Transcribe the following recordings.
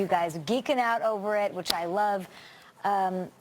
you guys geeking out over it, which I love.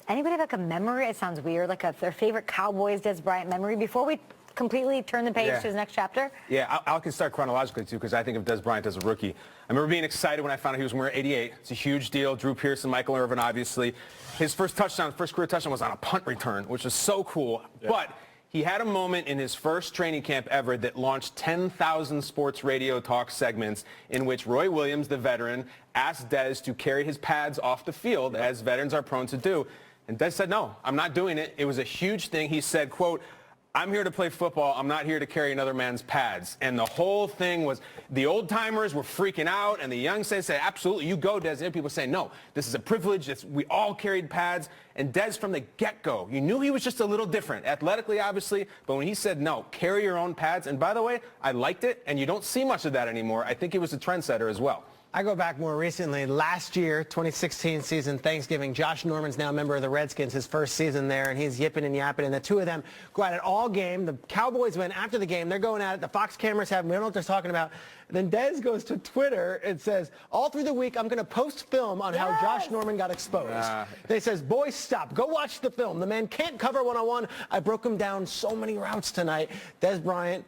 Anybody have like a memory? It sounds weird, like their favorite Cowboys Des Bryant memory before we completely turn the page to his next chapter? Yeah, I can start chronologically, too, because I think of Des Bryant as a rookie. I remember being excited when I found out he was wearing 88. It's a huge deal. Drew Pearson, Michael Irvin, obviously. His first career touchdown was on a punt return, which was so cool. Yeah. But he had a moment in his first training camp ever that launched 10,000 sports radio talk segments in which Roy Williams, the veteran, asked Des to carry his pads off the field, as veterans are prone to do. And Des said, no, I'm not doing it. It was a huge thing. He said, quote, I'm here to play football. I'm not here to carry another man's pads. And the whole thing was the old timers were freaking out, and the young said, absolutely, you go, Des. And people say, no, this is a privilege. We all carried pads. And Des, from the get-go, you knew he was just a little different, athletically, obviously. But when he said, no, carry your own pads. And by the way, I liked it, and you don't see much of that anymore. I think he was a trendsetter as well. I go back more recently. Last year, 2016 season, Thanksgiving, Josh Norman's now a member of the Redskins, his first season there, and he's yipping and yapping, and the two of them go at it all game. The Cowboys win after the game. They're going at it. The Fox cameras have them. We don't know what they're talking about. And then Des goes to Twitter and says, all through the week, I'm going to post film on how Josh Norman got exposed. And he says, boys, stop. Go watch the film. The man can't cover one-on-one. I broke him down so many routes tonight. Des Bryant,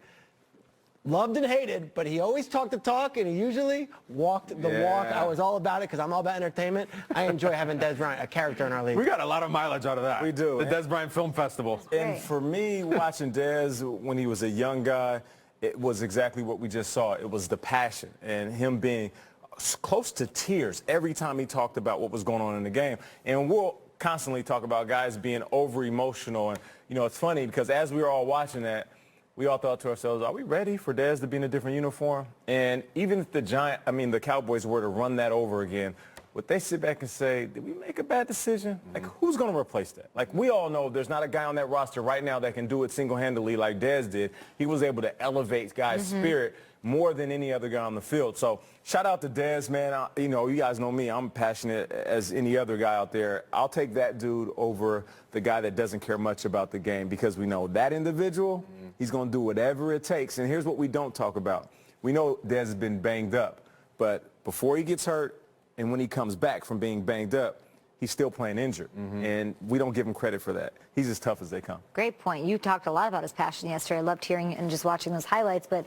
loved and hated, but he always talked the talk, and he usually walked the walk. I was all about it because I'm all about entertainment. I enjoy having Des Bryant, a character in our league. We got a lot of mileage out of that. We do. The Des Bryant Film Festival. And for me, watching Des when he was a young guy, it was exactly what we just saw. It was the passion and him being close to tears every time he talked about what was going on in the game. And we'll constantly talk about guys being over-emotional. And, you know, it's funny because as we were all watching that, we all thought to ourselves, are we ready for Des to be in a different uniform? And even if the Cowboys were to run that over again, would they sit back and say, did we make a bad decision? Like, who's going to replace that? Like, we all know there's not a guy on that roster right now that can do it single-handedly like Des did. He was able to elevate guys' spirit more than any other guy on the field. So shout out to Des, man. You know, you guys know me. I'm passionate as any other guy out there. I'll take that dude over the guy that doesn't care much about the game because we know that individual, he's going to do whatever it takes. And here's what we don't talk about. We know Des has been banged up, but before he gets hurt and when he comes back from being banged up, he's still playing injured, and we don't give him credit for that. He's as tough as they come. Great point. You talked a lot about his passion yesterday. I loved hearing and just watching those highlights, but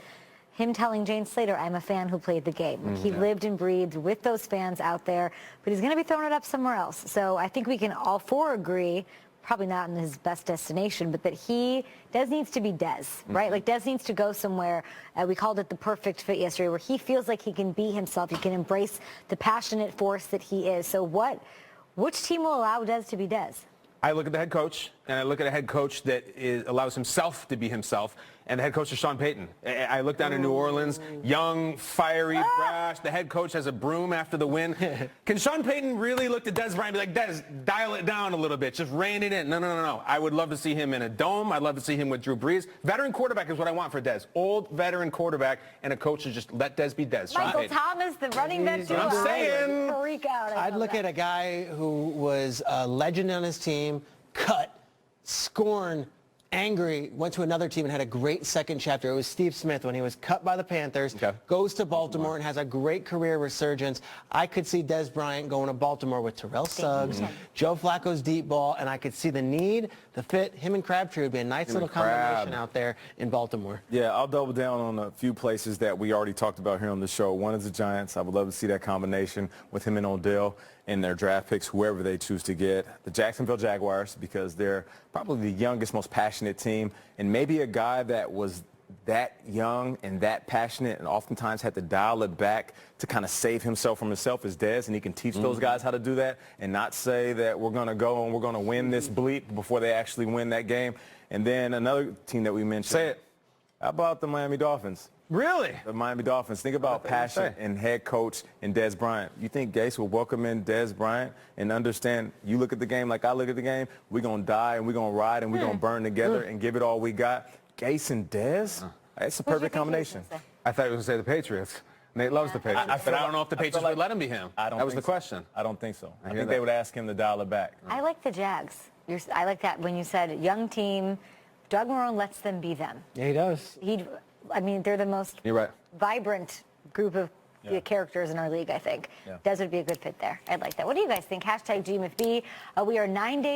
him telling Jane Slater, I'm a fan who played the game. He lived and breathed with those fans out there, but he's going to be throwing it up somewhere else. So I think we can all four agree, probably not in his best destination, but that Des needs to be Des, right? Like Des needs to go somewhere. We called it the perfect fit yesterday, where he feels like he can be himself. He can embrace the passionate force that he is. So which team will allow Des to be Des? I look at the head coach, and I look at a head coach that allows himself to be himself, and the head coach is Sean Payton. I look down in New Orleans, young, fiery, brash. The head coach has a broom after the win. Can Sean Payton really look to Des Bryant and be like, Des, dial it down a little bit, just rein it in? No. I would love to see him in a dome. I'd love to see him with Drew Brees. Veteran quarterback is what I want for Des. Old veteran quarterback, and a coach to just let Des be Des. Michael Thomas, the running back, too. I'm saying. Freak out. I'd look at a guy who was a legend on his team, cut, scorned, angry, went to another team and had a great second chapter. It was Steve Smith when he was cut by the Panthers, goes to Baltimore and has a great career resurgence. I could see Des Bryant going to Baltimore with Terrell Suggs, Joe Flacco's deep ball, and I could see the need, the fit. Him and Crabtree would be a nice little combination out there in Baltimore. Yeah, I'll double down on a few places that we already talked about here on the show. One is the Giants. I would love to see that combination with him and Odell in their draft picks, whoever they choose to get. The Jacksonville Jaguars, because they're probably the youngest, most passionate team, and maybe a guy that was that young and that passionate and oftentimes had to dial it back to kind of save himself from himself is Des, and he can teach those guys how to do that and not say that we're going to go and we're going to win this bleep before they actually win that game. And then another team that we mentioned. Say it. How about the Miami Dolphins? Really? The Miami Dolphins. Think about passion and head coach and Des Bryant. You think Gase will welcome in Des Bryant and understand you look at the game like I look at the game, we're going to die and we're going to ride and we're going to burn together and give it all we got? Gase and Des? It's a perfect combination. I thought you were going to say the Patriots. Nate loves the Patriots. But I don't know if the Patriots would let him be him. That was the question. I don't think so. I think they would ask him to dial it back. I like the Jags. I like that when you said young team. Doug Marrone lets them be them. Yeah, he does. I mean, they're the most vibrant group of the characters in our league, I think. Dez would be a good fit there. I'd like that. What do you guys think? Hashtag GMFB. We are 9 days.